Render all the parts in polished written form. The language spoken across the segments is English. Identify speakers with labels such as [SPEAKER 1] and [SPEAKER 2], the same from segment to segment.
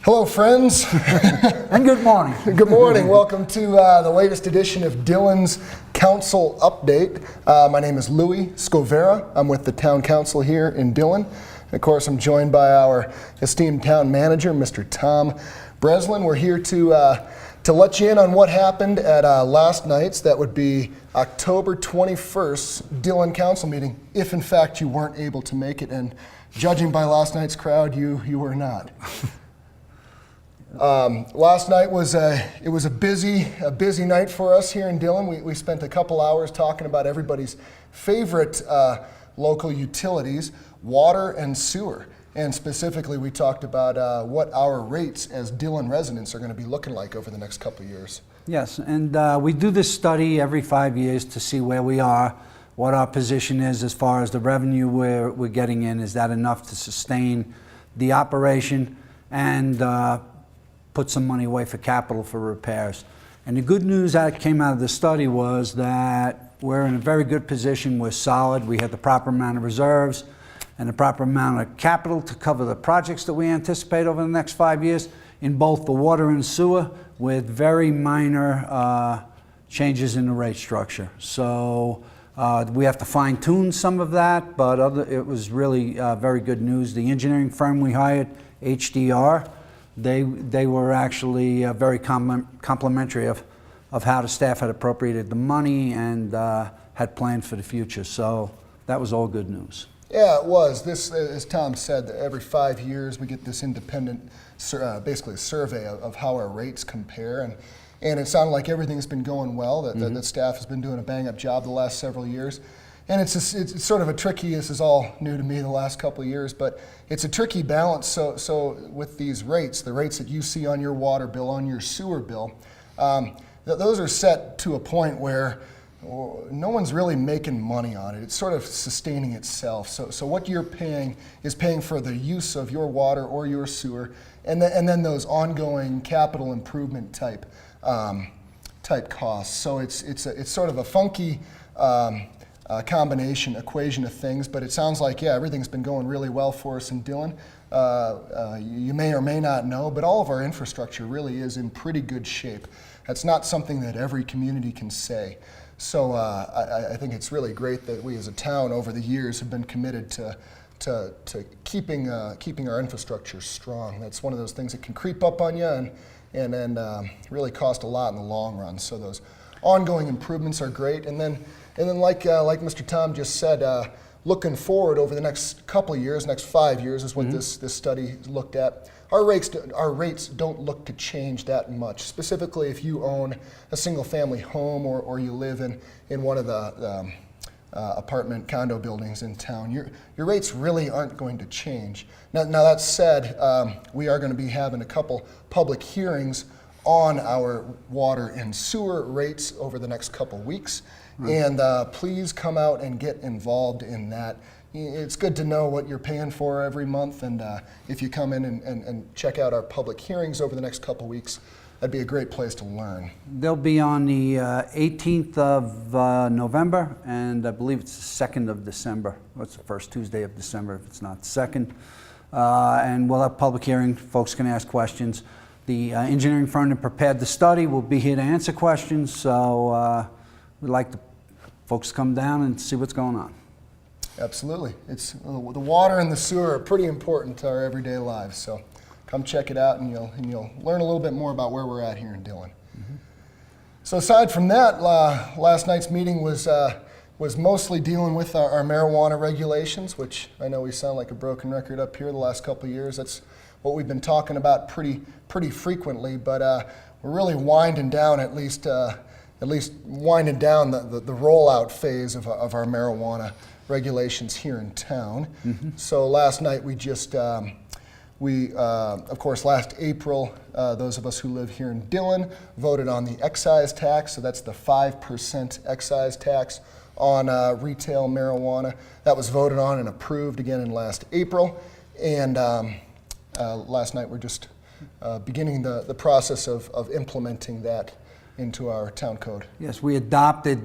[SPEAKER 1] Hello, friends.
[SPEAKER 2] And good morning.
[SPEAKER 1] Good morning. Welcome to the latest edition of Dillon's Council Update. My name is Louis Skowyra. I'm with the Town Council here in Dillon. Of course, I'm joined by our esteemed Town Manager, Mr. Tom Breslin. We're here to let you in on what happened at last night's, that would be October 21st, Dillon Council meeting, if in fact you weren't able to make it. And judging by last night's crowd, you were not. Last night was a busy night for us here in Dillon. We spent a couple hours talking about everybody's favorite local utilities, water and sewer. And specifically, we talked about what our rates as Dillon residents are going to be looking like over the next couple of years.
[SPEAKER 2] Yes, and we do this study every 5 years to see where we are, what our position is as far as the revenue we're getting in. Is that enough to sustain the operation and put some money away for capital for repairs? And the good news that came out of the study was that we're in a very good position. We're solid. We have the proper amount of reserves and the proper amount of capital to cover the projects that we anticipate over the next 5 years in both the water and sewer, with very minor changes in the rate structure. So we have to fine tune some of that, but it was really very good news. The engineering firm we hired, HDR, they were actually very complimentary of how the staff had appropriated the money and had planned for the future. So that was all good news.
[SPEAKER 1] Yeah, it was. This, as Tom said, every 5 years we get this independent, basically a survey of how our rates compare, and it sounded like everything's been going well. That staff has been doing a bang-up job the last several years, and it's sort of a tricky. This is all new to me the last couple of years, but it's a tricky balance. So with these rates, the rates that you see on your water bill, on your sewer bill, those are set to a point where no one's really making money on it. It's sort of sustaining itself. So what you're paying is paying for the use of your water or your sewer, and then those ongoing capital improvement type costs. So it's sort of a funky equation of things. But it sounds like, yeah, everything's been going really well for us in Dillon. You may or may not know, but all of our infrastructure really is in pretty good shape. That's not something that every community can say. So I think it's really great that we as a town over the years have been committed to keeping our infrastructure strong. That's one of those things that can creep up on you and really cost a lot in the long run. So those ongoing improvements are great. And then like Mr. Tom just said, looking forward over the next couple of years, next 5 years is what this study looked at. Our rates don't look to change that much. Specifically, if you own a single-family home or you live in one of the apartment condo buildings in town, your rates really aren't going to change. Now that said, we are going to be having a couple public hearings on our water and sewer rates over the next couple weeks. And please come out and get involved in that. It's good to know what you're paying for every month, and if you come in and check out our public hearings over the next couple weeks, that'd be a great place to learn.
[SPEAKER 2] They'll be on the 18th of November, and I believe it's the 2nd of December. Well, it's the first Tuesday of December if it's not the 2nd. And we'll have public hearing. Folks can ask questions. The engineering firm that prepared the study will be here to answer questions, so we'd like the folks to come down and see what's going on.
[SPEAKER 1] Absolutely. It's the water and the sewer are pretty important to our everyday lives. So come check it out, and you'll learn a little bit more about where we're at here in Dillon. So aside from that, last night's meeting was mostly dealing with our marijuana regulations, which I know we sound like a broken record up here the last couple of years. That's what we've been talking about pretty frequently. But we're really winding down at least winding down the rollout phase of our marijuana regulations here in town. So last night we just, of course, last April, those of us who live here in Dillon voted on the excise tax. So that's the 5% excise tax on retail marijuana. That was voted on and approved again in last April. And last night we're just beginning the process of implementing that into our town code.
[SPEAKER 2] Yes, we adopted,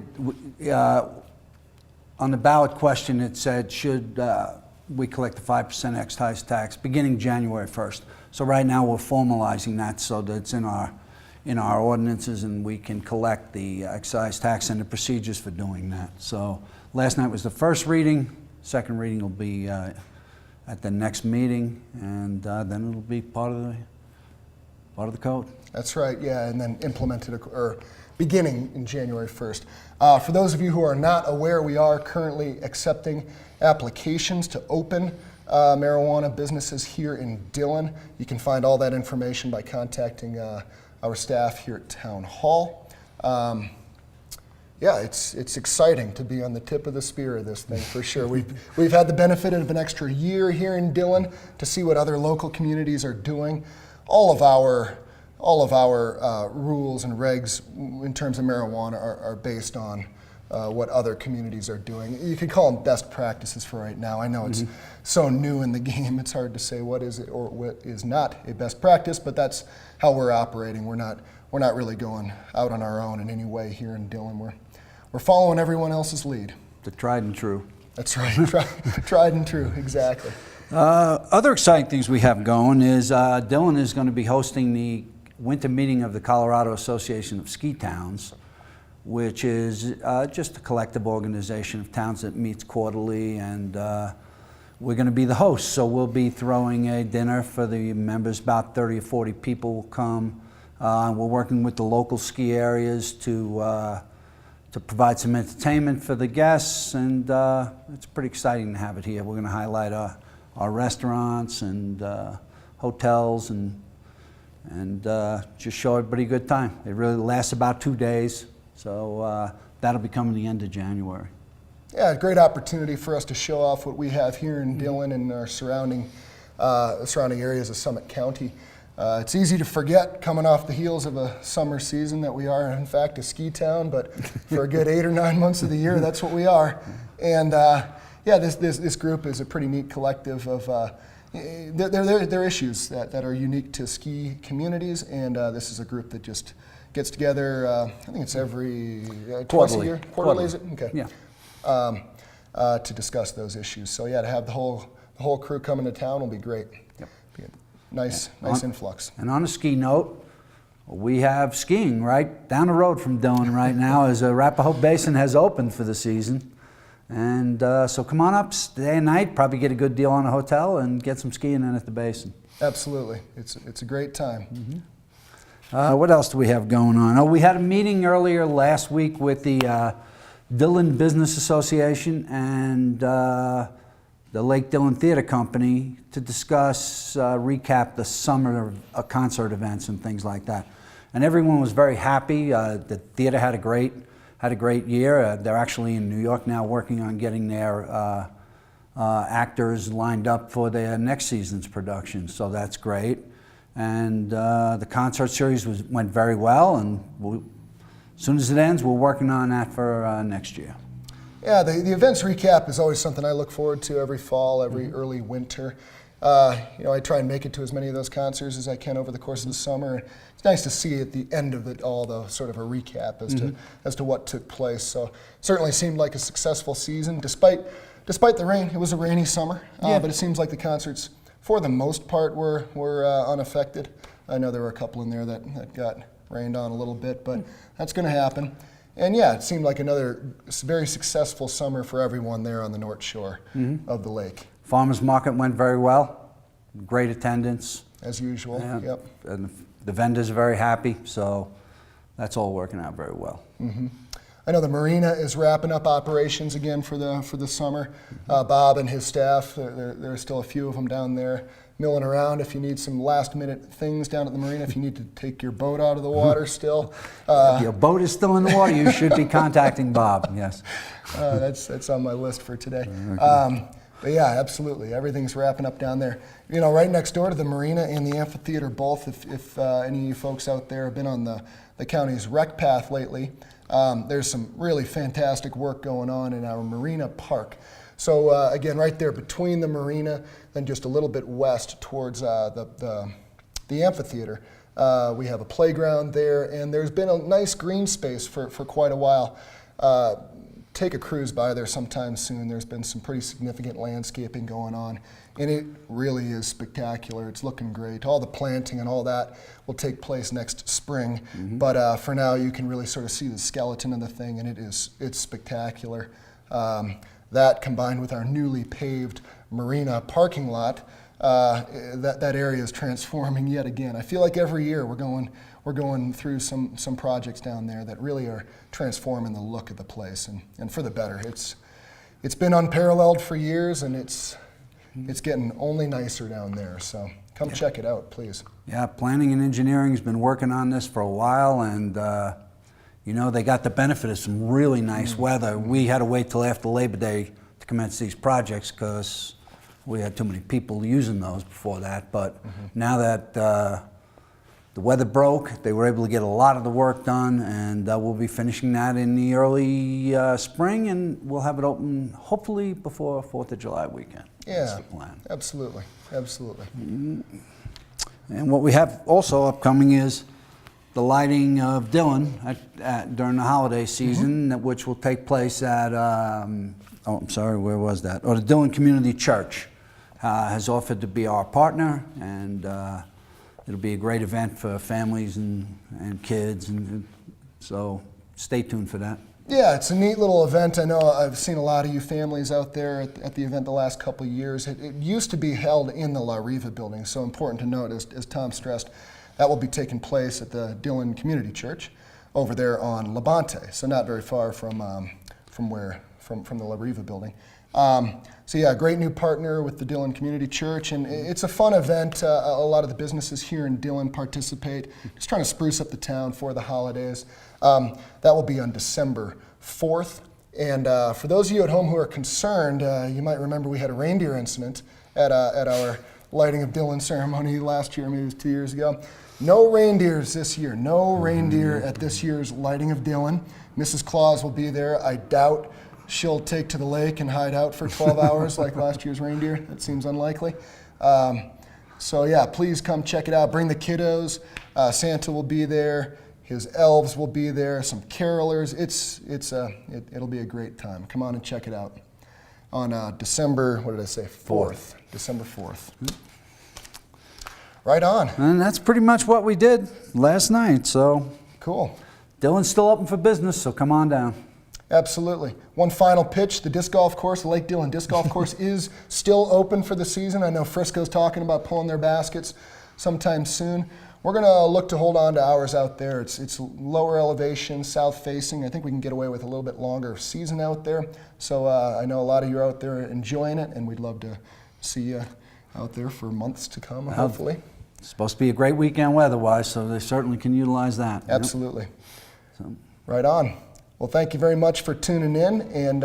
[SPEAKER 2] on the ballot question it said, should we collect the 5% excise tax beginning January 1st. So right now we're formalizing that so that it's in our ordinances and we can collect the excise tax and the procedures for doing that. So last night was the first reading. Second reading will be at the next meeting, and then it'll be part of the code.
[SPEAKER 1] That's right, yeah, and then implemented or beginning in January 1st. For those of you who are not aware, we are currently accepting applications to open marijuana businesses here in Dillon. You can find all that information by contacting our staff here at Town Hall. Yeah, it's exciting to be on the tip of the spear of this thing for sure. We've had the benefit of an extra year here in Dillon to see what other local communities are doing. All of our rules and regs in terms of marijuana are based on what other communities are doing. You could call them best practices for right now. I know it's so new in the game, it's hard to say what is it or what is not a best practice, but that's how we're operating. We're not really going out on our own in any way here in Dillon. We're following everyone else's lead.
[SPEAKER 2] The tried and true.
[SPEAKER 1] That's right, tried and true, exactly.
[SPEAKER 2] Other exciting things we have going is Dillon is going to be hosting the winter meeting of the Colorado Association of Ski Towns, which is just a collective organization of towns that meets quarterly, and we're going to be the host. So we'll be throwing a dinner for the members. About 30 or 40 people will come. We're working with the local ski areas to provide some entertainment for the guests, and it's pretty exciting to have it here. We're going to highlight our restaurants and hotels and just show everybody a good time. It really lasts about 2 days, so that'll be coming the end of January.
[SPEAKER 1] Yeah, a great opportunity for us to show off what we have here in Dillon and our surrounding areas of Summit County. It's easy to forget coming off the heels of a summer season that we are, in fact, a ski town, but for a good 8 or 9 months of the year, that's what we are. And yeah, this group is a pretty neat collective of there are issues that are unique to ski communities, and this is a group that just gets together, I think it's every twice a year? Quarterly, is it? Okay.
[SPEAKER 2] Yeah.
[SPEAKER 1] To discuss those issues. So yeah, to have the whole crew coming to town will be great.
[SPEAKER 2] Yep.
[SPEAKER 1] Be a nice influx.
[SPEAKER 2] And on a ski note, we have skiing right down the road from Dillon right now as Arapahoe Basin has opened for the season. And so come on up, stay a night, probably get a good deal on a hotel and get some skiing in at the basin.
[SPEAKER 1] Absolutely. It's a great time.
[SPEAKER 2] Mm-hmm. What else do we have going on? Oh, we had a meeting earlier last week with the Dillon Business Association and the Lake Dillon Theater Company to discuss, recap the summer concert events and things like that. And everyone was very happy. The theater had a great year. They're actually in New York now working on getting their actors lined up for their next season's production, so that's great. And the concert series went very well, and as soon as it ends, we're working on that for next year.
[SPEAKER 1] Yeah, the events recap is always something I look forward to every fall, every early winter. I try and make it to as many of those concerts as I can over the course of the summer. It's nice to see at the end of it all the sort of a recap as to what took place. So certainly seemed like a successful season, despite the rain. It was a rainy summer, but it seems like the concerts, for the most part, were unaffected. I know there were a couple in there that got rained on a little bit, but that's going to happen. And yeah, it seemed like another very successful summer for everyone there on the North Shore of the lake.
[SPEAKER 2] Farmers market went very well, great attendance.
[SPEAKER 1] As usual, yep.
[SPEAKER 2] And the vendors are very happy, so that's all working out very well.
[SPEAKER 1] Mm-hmm. I know the marina is wrapping up operations again for the summer. Bob and his staff, there are still a few of them down there milling around. If you need some last minute things down at the marina, if you need to take your boat out of the water still.
[SPEAKER 2] If your boat is still in the water, you should be contacting Bob, yes.
[SPEAKER 1] That's on my list for today. But yeah, absolutely. Everything's wrapping up down there. Right next door to the marina and the amphitheater both, if any of you folks out there have been on the county's rec path lately, there's some really fantastic work going on in our marina park. So again, right there between the marina, then just a little bit west towards the amphitheater, we have a playground there, and there's been a nice green space for quite a while. take a cruise by there sometime soon. There's been some pretty significant landscaping going on, and it really is spectacular. It's looking great. All the planting and all that will take place next spring, but for now you can really sort of see the skeleton of the thing, and it's spectacular. That combined with our newly paved marina parking lot, that area is transforming yet again. I feel like every year we're going through some projects down there that really are transforming the look of the place, and for the better. It's been unparalleled for years, and it's getting only nicer down there. So come check it out, please.
[SPEAKER 2] Yeah, planning and engineering has been working on this for a while, and you know, they got the benefit of some really nice weather. We had to wait till after Labor Day to commence these projects because we had too many people using those before that. But now that the weather broke, they were able to get a lot of the work done, and we'll be finishing that in the early spring, and we'll have it open hopefully before 4th of July weekend.
[SPEAKER 1] Yeah,
[SPEAKER 2] that's the plan.
[SPEAKER 1] Absolutely, absolutely.
[SPEAKER 2] And what we have also upcoming is the lighting of Dillon during the holiday season, which will take place at, oh, I'm sorry, where was that? Oh, the Dillon Community Church has offered to be our partner, and it'll be a great event for families and kids, and so stay tuned for that.
[SPEAKER 1] Yeah, it's a neat little event. I know I've seen a lot of you families out there at the event the last couple of years. It used to be held in the La Riva building, so important to note, as Tom stressed, that will be taking place at the Dillon Community Church over there on Labonte, so not very far from the La Riva building. So yeah, great new partner with the Dillon Community Church, and it's a fun event. A lot of the businesses here in Dillon participate, just trying to spruce up the town for the holidays. That will be on December 4th. And for those of you at home who are concerned, you might remember we had a reindeer incident at our lighting of Dillon ceremony last year, maybe it was 2 years ago. No reindeers this year. No reindeer at this year's lighting of Dillon. Mrs. Claus will be there. I doubt she'll take to the lake and hide out for 12 hours like last year's reindeer. That seems unlikely. So yeah, please come check it out. Bring the kiddos. Santa will be there. His elves will be there. Some carolers. It'll be a great time. Come on and check it out on December, what did I say? 4th. December 4th. Right on.
[SPEAKER 2] And that's pretty much what we did last night. So
[SPEAKER 1] cool.
[SPEAKER 2] Dillon's still open for business, so come on down.
[SPEAKER 1] Absolutely. One final pitch, the disc golf course, the Lake Dillon Disc Golf Course is still open for the season. I know Frisco's talking about pulling their baskets sometime soon. We're going to look to hold on to ours out there. It's lower elevation, south facing. I think we can get away with a little bit longer season out there. So I know a lot of you are out there enjoying it, and we'd love to see you out there for months to come, hopefully.
[SPEAKER 2] It's supposed to be a great weekend weather-wise, so they certainly can utilize that.
[SPEAKER 1] Absolutely.
[SPEAKER 2] Yep. So.
[SPEAKER 1] Right on. Well, thank you very much for tuning in, and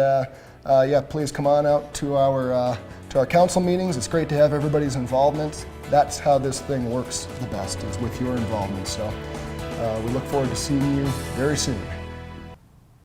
[SPEAKER 1] yeah, please come on out to our council meetings. It's great to have everybody's involvement. That's how this thing works the best, is with your involvement. So we look forward to seeing you very soon.